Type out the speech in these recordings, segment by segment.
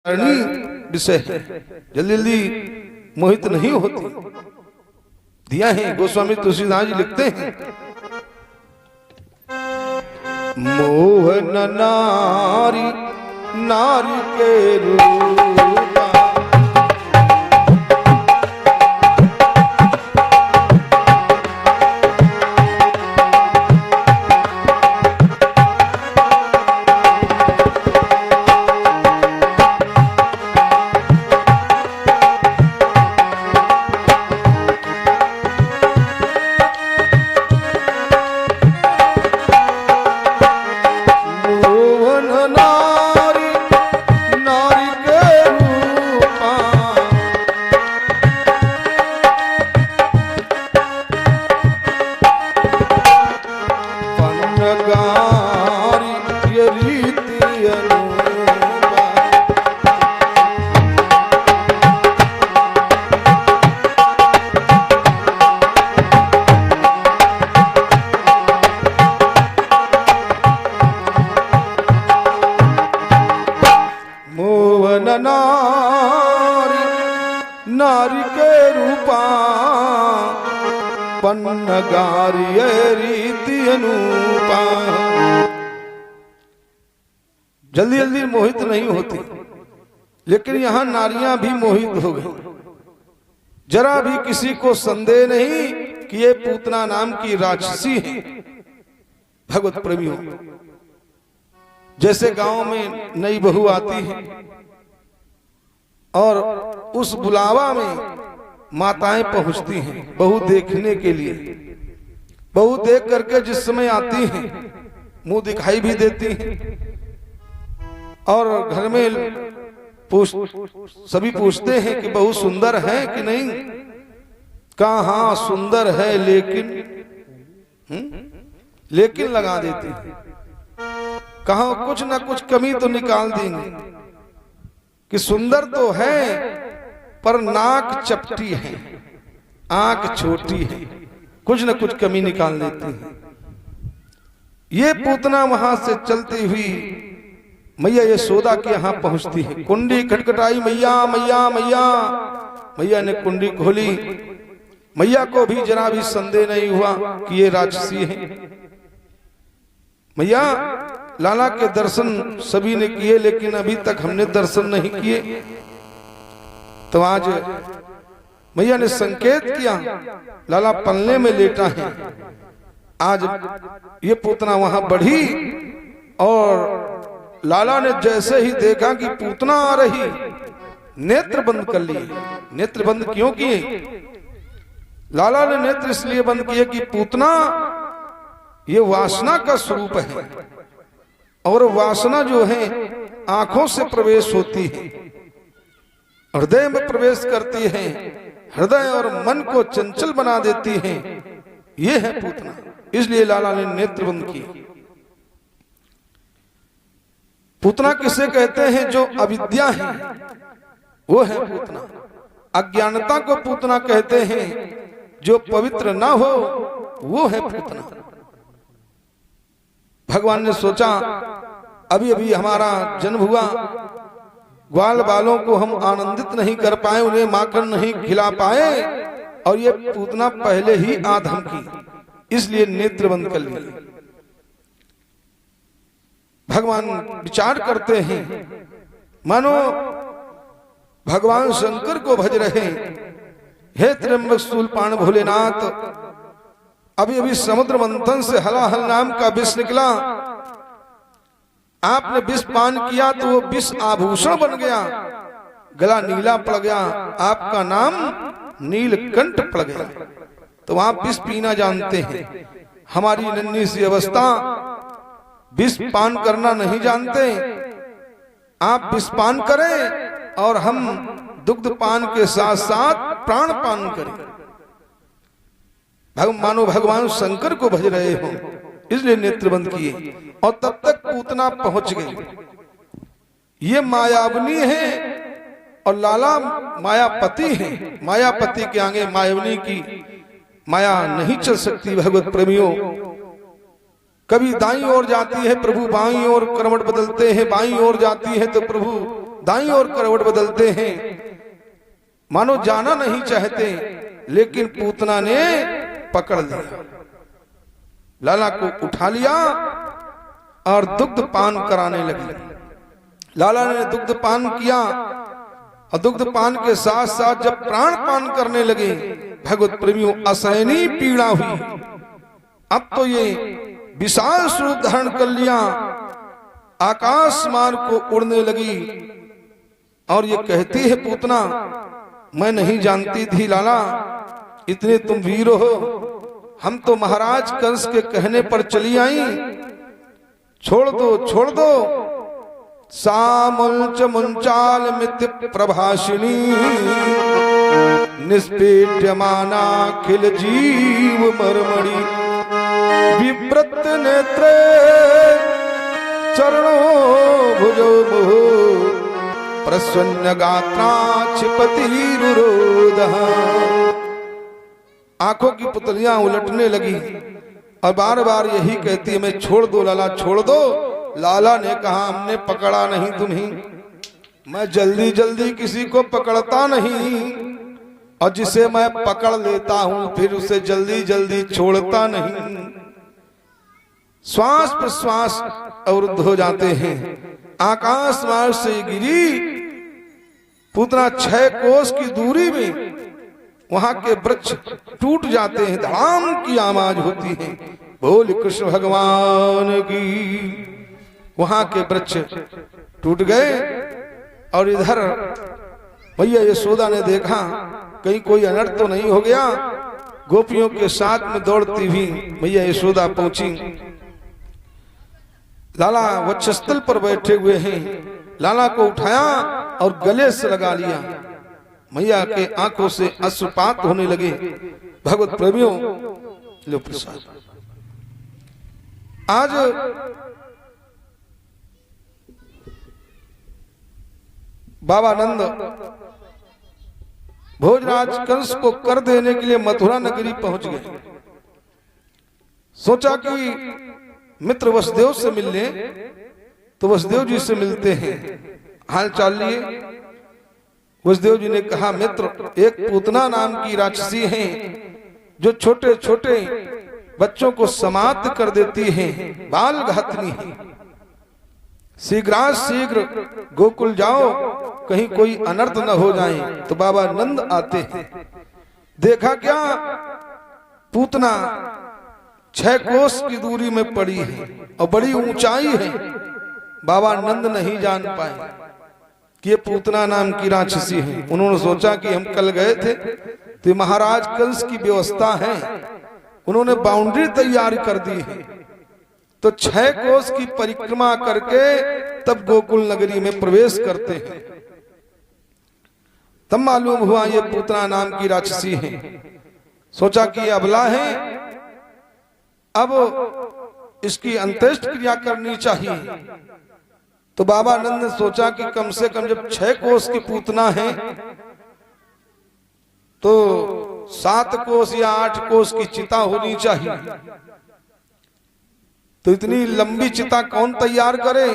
विषय है, जल्दी जल्दी मोहित नहीं होती। दिया है गोस्वामी तुलसीदास जी लिखते हैं, मोहन नारी नारी के रूपा, नारी नारी के रूपा पन्नगारी रीति अनूपा। जल्दी जल्दी मोहित नहीं होती, लेकिन यहां नारियां भी मोहित हो गई। जरा भी किसी को संदेह नहीं कि ये पूतना नाम की राक्षसी है। भगवत प्रेमियों, जैसे गांव में नई बहू आती है और उस बुलावा में माताएं पहुंचती हैं बहू देखने के लिए। बहू देख करके जिस समय आती हैं मुंह दिखाई भी देती हैं और घर में सभी पूछते हैं कि बहू सुंदर है कि नहीं। कहा हाँ सुंदर है, लेकिन लगा देती है। कहा कुछ ना कुछ कमी तो निकाल देंगे कि सुंदर तो है पर नाक चपटी है, आंख छोटी है, कुछ न कुछ कमी निकाल देती है। ये पूतना वहां से चलती हुई मैया यशोदा के यहां पहुंचती है। कुंडी खटखटाई, मैया मैया मैया। मैया ने कुंडी खोली। मैया को भी जरा भी संदेह नहीं हुआ कि ये राक्षसी है। मैया लाला के दर्शन सभी ने किए, लेकिन अभी तक हमने दर्शन नहीं किए। तो आज मैया ने संकेत किया, लाला पलने में लेटा है। आज ये पूतना वहां बढ़ी और लाला ने जैसे ही देखा कि पूतना आ रही, नेत्र बंद कर लिए। नेत्र बंद क्यों किए? लाला ने नेत्र इसलिए बंद किए कि पूतना ये वासना का स्वरूप है और वासना जो है आंखों से प्रवेश होती है, हृदय में प्रवेश करती है, हृदय और मन को चंचल बना देती है। ये है पूतना। इसलिए लाला ने नेत्र बंद किए। पूतना किसे कहते हैं? जो अविद्या है वो है पूतना। अज्ञानता को पूतना कहते हैं। जो पवित्र ना हो वो है पूतना। भगवान ने सोचा अभी अभी हमारा जन्म हुआ, ग्वाल बालों को हम आनंदित नहीं कर पाए, उन्हें माखन नहीं खिला पाए और ये पूतना पहले ही आधम की, इसलिए नेत्र बंद कर लिए। भगवान विचार करते हैं, मानो भगवान शंकर को भज रहे। हे त्र्यंबक शूलपाण भोलेनाथ, अभी अभी समुद्र मंथन से हलाहल नाम का विष निकला। आपने विष पान किया तो वो विष आभूषण बन गया, गला नीला पड़ गया, आपका नाम नीलकंठ पड़ गया। तो आप विष पीना जानते हैं, हमारी नन्ही सी अवस्था विष पान करना नहीं जानते। आप विष पान करें और हम दुग्ध पान के साथ साथ प्राण पान करें। मानो भगवान शंकर को भज रहे हो, इसलिए नेत्र बंद किए। और तब तक पूतना पहुंच गई। ये मायावनी है और लाला मायापति है। मायापति के आगे मायावनी की माया नहीं चल सकती। भगवत प्रेमियों, कभी दाईं ओर जाती है प्रभु, बाईं ओर करवट बदलते हैं, बाईं ओर जाती है तो प्रभु दाईं ओर करवट बदलते हैं, मानो जाना नहीं चाहते, लेकिन पूतना ने पकड़ लिया, लाला को उठा लिया और दुग्ध पान कराने लगी। लाला ने दुग्ध पान किया और दुग्ध पान के साथ साथ जब प्राण पान करने लगे, भगवत प्रेमियों असहनीय पीड़ा हुई। अब तो ये विशाल स्वरूप धारण कर लिया, आकाश मार्ग को उड़ने लगी और ये कहती है पूतना, मैं नहीं जानती थी लाला इतने तुम वीर हो, हम तो महाराज कंस के कहने पर चली आई, छोड़ दो छोड़ दो। सामुंच मुंचाल मित्य प्रभाषिणी निष्पेट्यमाना खिल जीव मरमणि विव्रत नेत्रे चरणों भुजो मुहु प्रसन्न गात्रा क्षिपतिरुरोधः। आंखों की पुतलियां उलटने लगी और बार बार यही कहती है, मैं छोड़ दो लाला छोड़ दो। लाला ने कहा, हमने पकड़ा नहीं तुम्हें, मैं जल्दी जल्दी किसी को पकड़ता नहीं, और जिसे मैं पकड़ लेता हूं फिर उसे जल्दी जल्दी छोड़ता नहीं। श्वास प्रश्वास अवरुद्ध हो जाते हैं। आकाश मार्ग से गिरी पूतना 6 कोस की दूरी में, वहां के वृक्ष टूट जाते हैं, धड़ाम की आवाज होती है, बोल कृष्ण भगवान की। वहां के वृक्ष टूट गए और इधर भैया यशोदा ने देखा कहीं कोई अनर्थ तो नहीं हो गया। गोपियों के साथ में दौड़ती हुई भैया यशोदा पहुंची। लाला वक्षस्थल पर बैठे हुए हैं, लाला को उठाया और गले से लगा लिया। मैया के आंखों से अश्रुपात होने लगे। भगवत प्रेमियों, लो प्रसाद। आज बाबा नंद भोजराज कंस को कर देने के लिए मथुरा नगरी पहुंच गए। सोचा कि मित्र वसुदेव से मिल ले, तो वसुदेव जी से मिलते हैं, हाल चाल लिए। वसुदेव जी ने कहा, मित्र एक पूतना नाम की राक्षसी है जो छोटे छोटे बच्चों को समाप्त कर देती है, बाल घातनी है, शीघ्र गोकुल जाओ, कहीं कोई अनर्थ न हो जाए। तो बाबा नंद आते हैं, देखा क्या पूतना 6 कोस की दूरी में पड़ी है और बड़ी ऊंचाई है। बाबा नंद नहीं जान पाए कि ये पूतना नाम की राक्षसी है। उन्होंने सोचा कि हम कल गए थे तो महाराज कंस की व्यवस्था है, उन्होंने बाउंड्री तैयार कर दी है, तो 6 कोस की परिक्रमा करके तब गोकुल नगरी में प्रवेश करते हैं। तब मालूम हुआ ये पूतना नाम की राक्षसी है। सोचा कि ये अबला है, अब इसकी अंत्येष्ट क्रिया करनी चाहिए। तो बाबा नंद ने सोचा कि कम से कम जब 6 कोस की पूतना है तो 7 कोस या 8 कोस की चिता होनी चाहिए। तो इतनी लंबी चिता कौन तैयार करे?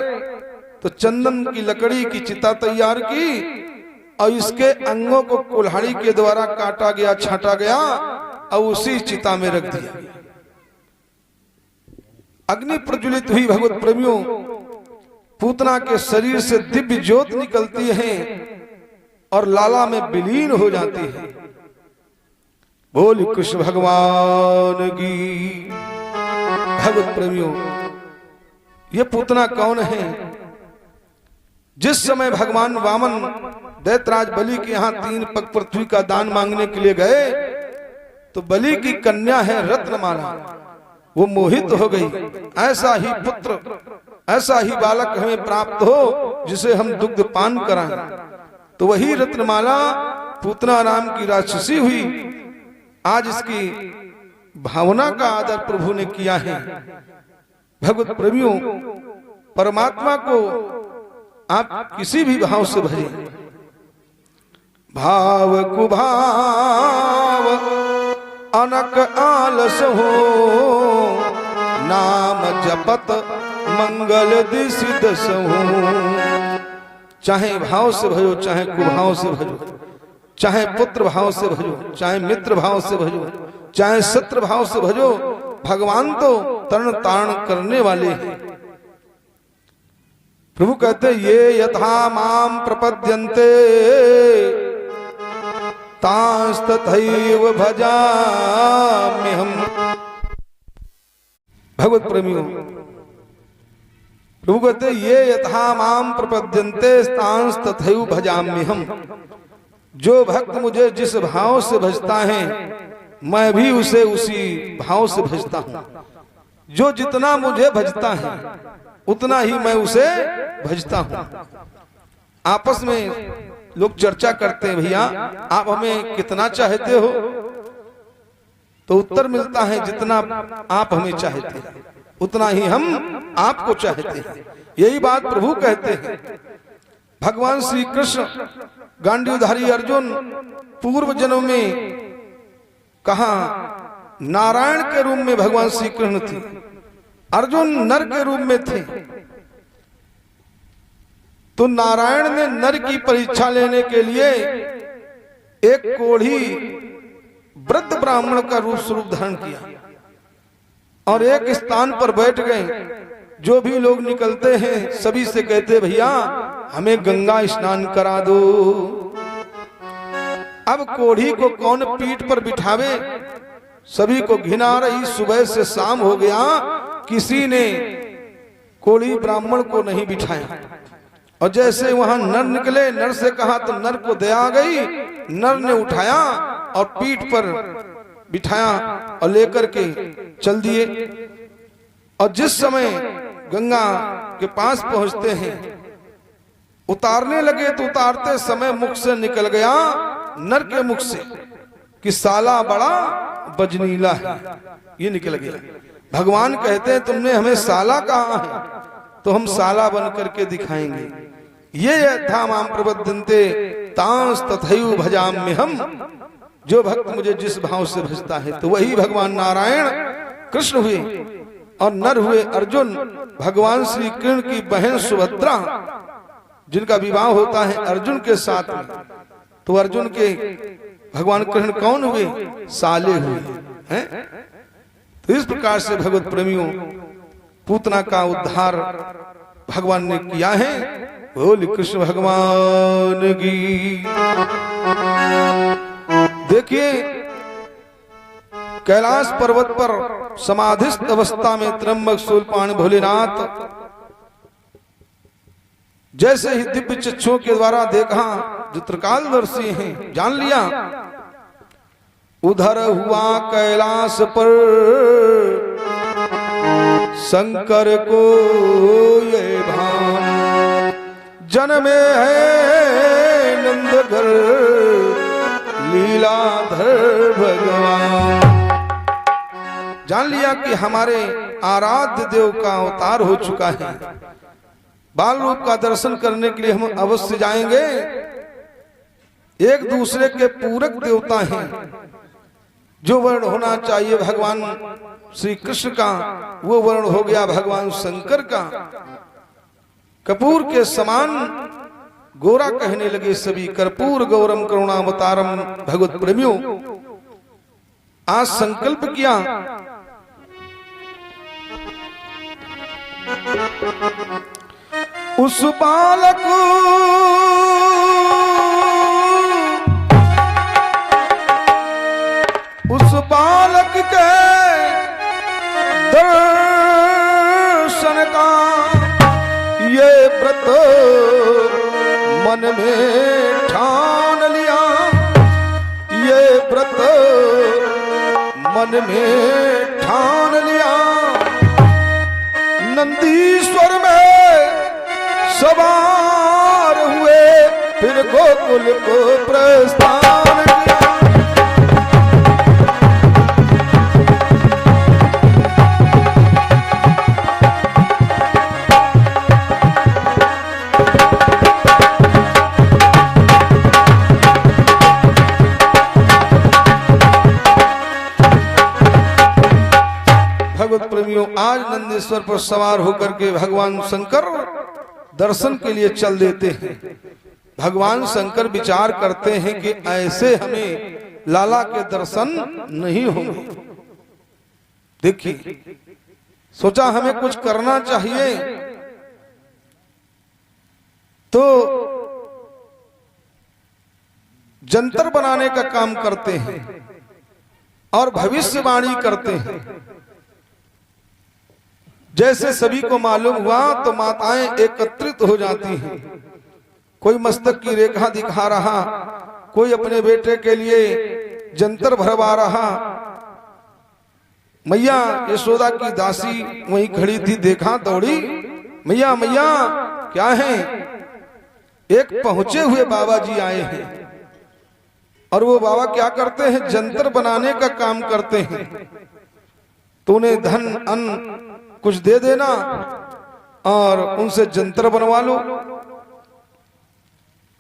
तो चंदन की लकड़ी की चिता तैयार की और इसके अंगों को कुल्हाड़ी के द्वारा काटा गया, छाटा गया और उसी चिता में रख दिया। अग्नि प्रज्वलित हुई। भगवत प्रेमियों, पूतना के शरीर से दिव्य ज्योत निकलती है और लाला में विलीन हो जाती है। बोल कृष्ण भगवान की। भगवत प्रेमियों, ये पूतना कौन है? जिस समय भगवान वामन दैत्यराज बलि के यहाँ 3 पग पृथ्वी का दान मांगने के लिए गए तो बलि की कन्या है रत्नमाला, वो मोहित हो गई। ऐसा ही पुत्र, ऐसा ही बालक हमें प्राप्त हो जिसे हम दुग्ध पान कराएं। तो वही रत्नमाला पूतना नाम की राक्षसी हुई। आज इसकी भावना का आदर प्रभु ने किया है। भगवत प्रेमियों, परमात्मा को आप किसी भी भाव से भजें। भाव कुभाव अनक आलस हो, नाम जपत मंगल दिसि दस हो। चाहे भाव से भजो, चाहे कुभाव से भजो, चाहे पुत्र भाव से भजो, चाहे मित्र भाव से भजो, चाहे शत्रु भाव से भजो, भगवान तो तरण तारण करने वाले हैं। प्रभु कहते ये यथा माम प्रपद्यन्ते तांस्तथैव भजाम्यहम्। भगवत प्रेमियों, प्रभु कहते ये यथा माम प्रपद्यन्ते तांस्तथैव भजाम्यहम्। जो भक्त मुझे जिस भाव से भजता है मैं भी उसे उसी भाव से भजता हूं। जो जितना मुझे भजता है उतना ही मैं उसे भजता हूं। आपस में लोग चर्चा करते हैं, भैया आप हमें कितना चाहते हो? तो उत्तर मिलता है जितना आप हमें चाहते हैं उतना ही हम आपको चाहते हैं। यही बात प्रभु कहते हैं। भगवान श्री कृष्ण गांडीवधारी अर्जुन पूर्व जन्म में कहा नारायण के रूप में भगवान श्री कृष्ण थे, अर्जुन नर के रूप में थे। तो नारायण ने नर की परीक्षा लेने के लिए एक कोढ़ी वृद्ध ब्राह्मण का रूप स्वरूप धारण किया और एक स्थान पर बैठ गए। जो भी लोग निकलते हैं सभी से कहते भैया हमें गंगा स्नान करा दो। अब कोढ़ी को कौन पीठ पर बिठावे? सभी को घिना रही। सुबह से शाम हो गया, किसी ने कोढ़ी ब्राह्मण को नहीं बिठाया। और जैसे वहां नर निकले, नर से कहा तो नर को दया आ गई। नर ने उठाया और पीठ पर बिठाया और लेकर के चल दिए। और जिस समय गंगा के पास पहुंचते हैं उतारने लगे तो उतारते समय मुख से निकल गया नर के मुख से कि साला बड़ा बजनीला है, ये निकल गया। भगवान कहते हैं तुमने हमें साला कहा है तो हम साला बन करके दिखाएंगे। ये यथा माम प्रपद्यन्ते तांस तथैव भजाम्यहम्। जो भक्त मुझे जिस भाव से भजता है, तो वही भगवान नारायण कृष्ण हुए और नर हुए अर्जुन। भगवान श्री कृष्ण की बहन सुभद्रा जिनका विवाह होता है अर्जुन के साथ में, तो अर्जुन के भगवान कृष्ण कौन हुए? साले हुए हैं। तो इस प्रकार से भगवत प्रेमियों पूतना का उद्धार भगवान ने किया है। बोल कृष्ण भगवान की। देखिए कैलाश पर्वत पर समाधिस्थ अवस्था में त्र्यंबक शूलपाण भोलेनाथ जैसे ही दिव्य चक्षुओं के द्वारा देखा, जो त्रिकालदर्शी हैं, जान लिया उधर हुआ कैलाश पर शंकर को ये भान। जन्मे है नंदघर लीलाधर भगवान। जान लिया कि हमारे आराध्य देव का अवतार हो चुका है। बाल रूप का दर्शन करने के लिए हम अवश्य जाएंगे। एक दूसरे के पूरक देवता हैं। जो वर्ण होना चाहिए भगवान श्री कृष्ण का, वो वर्ण हो गया भगवान शंकर का। कपूर के समान गोरा कहने लगे सभी। कर्पूर गौरम करुणावतारम। भगवत प्रेमियों आज संकल्प किया उस बालक के दर्शन का ये व्रत मन में ठान लिया। ये व्रत मन में ठान लिया। नंदीश्वर में सवार हुए फिर गोकुल को प्रस्थान किया। भगवत प्रेमियों आज नंदीश्वर पर सवार होकर के भगवान शंकर दर्शन के लिए चल देते हैं। भगवान शंकर विचार करते हैं कि ऐसे हमें लाला के दर्शन नहीं होंगे। देखिए, सोचा हमें कुछ करना चाहिए, तो जंतर बनाने का काम करते हैं और भविष्यवाणी करते हैं। जैसे सभी को मालूम हुआ तो माताएं एकत्रित हो जाती हैं। कोई मस्तक की रेखा दिखा रहा, कोई अपने बेटे के लिए जंतर भरवा रहा। मैया यशोदा की दासी वहीं खड़ी थी, देखा, दौड़ी, मैया मैया क्या है? एक पहुंचे हुए बाबा जी आए हैं और वो बाबा क्या करते हैं? जंतर बनाने का काम करते हैं। तो उन्हें धन अन्न कुछ दे देना और उनसे जंतर बनवा लो।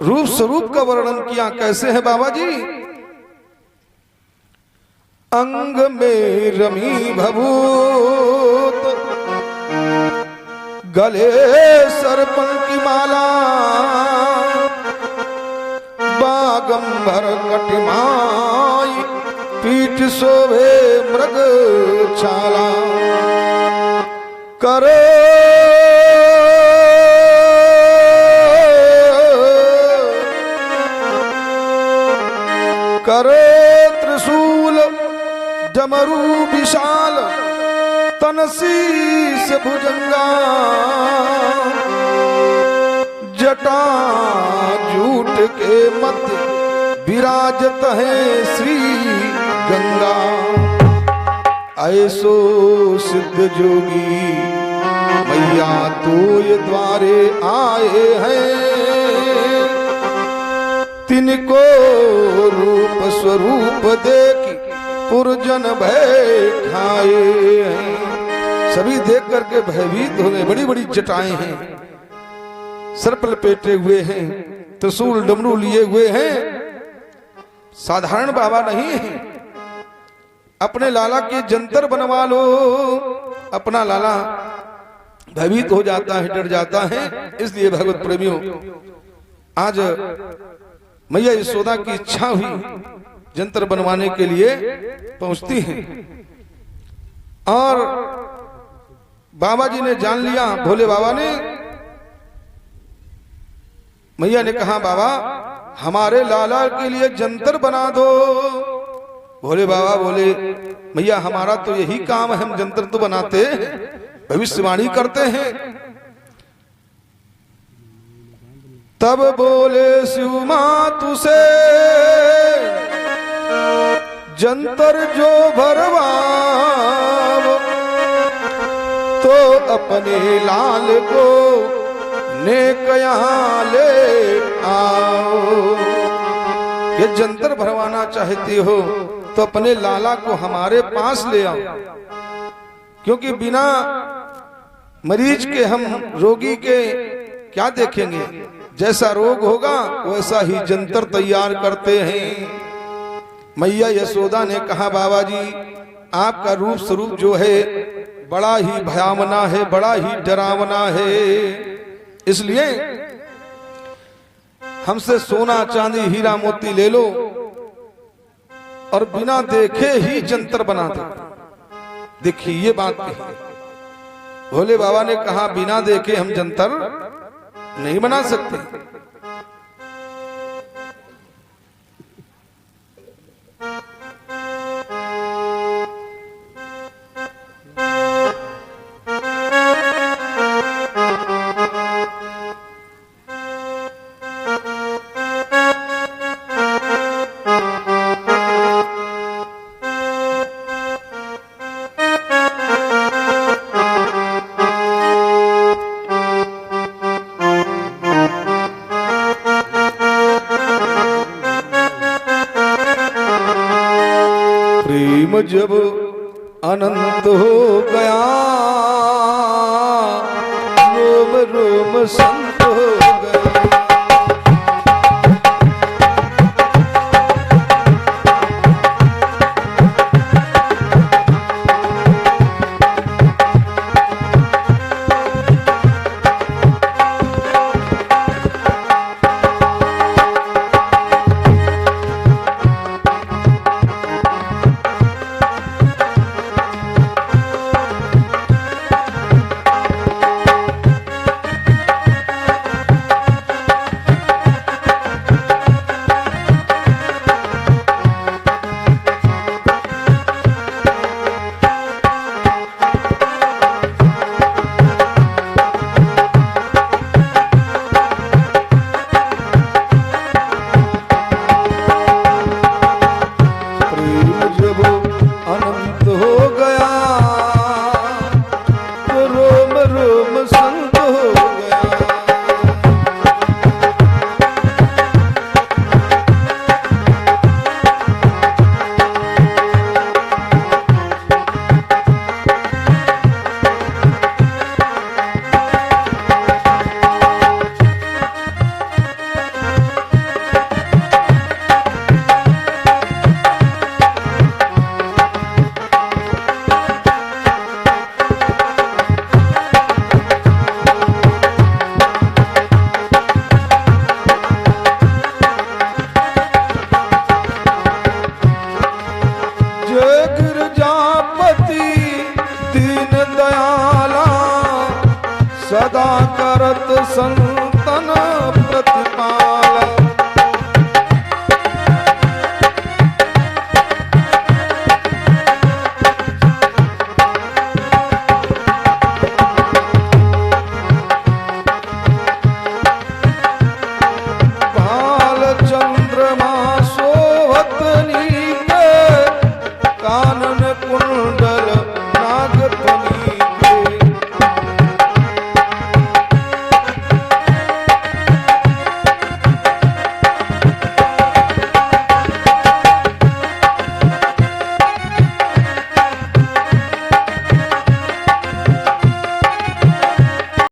रूप स्वरूप का वर्णन किया। कैसे है बाबा जी? अंग में रमी भभूत, गले सर्पण की माला, बागंबर कटिमाई, पीठ शोभे मृग छाला, करे करे त्रिशूल डमरू विशाल, तनसीस भुजंगा, जटा जूट के मध्य विराजत है श्री गंगा। ऐसो सिद्ध जोगी मैया तो ये द्वारे आए हैं, तिनको रूप स्वरूप देखी पुरजन भय खाए हैं। सभी देख करके भयभीत हो गए। बड़ी बड़ी जटाएं हैं, सर्प लपेटे हुए हैं, त्रिशूल डमरू लिए हुए हैं। साधारण बाबा नहीं है। अपने लाला के जंतर बनवा लो। अपना लाला भयभीत हो जाता है, डर जाता है। इसलिए भगवत प्रेमियों, आज मैया यशोदा की इच्छा हुई, जंतर बनवाने के लिए पहुंचती हैं और बाबा जी ने जान लिया, भोले बाबा ने। मैया ने कहा, बाबा हमारे लाला के लिए जंतर बना दो। भोले बाबा बोले, मैया हमारा तो यही काम है, हम जंतर तो बनाते, भविष्यवाणी करते हैं। तब बोले शिव मातु से, जंतर जो भरवाओ तो अपने लाल को नेक यहाँ ले आओ। ये जंतर भरवाना चाहती हो तो अपने लाला को हमारे पास ले आओ, क्योंकि बिना मरीज के हम रोगी के क्या देखेंगे। जैसा रोग होगा वैसा ही जंतर तैयार करते हैं। मैया यशोदा ने कहा, बाबा जी आपका रूप स्वरूप जो है बड़ा ही भयावना है, बड़ा ही डरावना है, इसलिए हमसे सोना चांदी हीरा मोती ले लो और बिना देखे ही जंतर बना दो। देखिए ये बात कही। भोले बाबा ने कहा, बिना देखे हम जंतर नहीं बना सकते। जब अनंत हो गया रोम रोम संग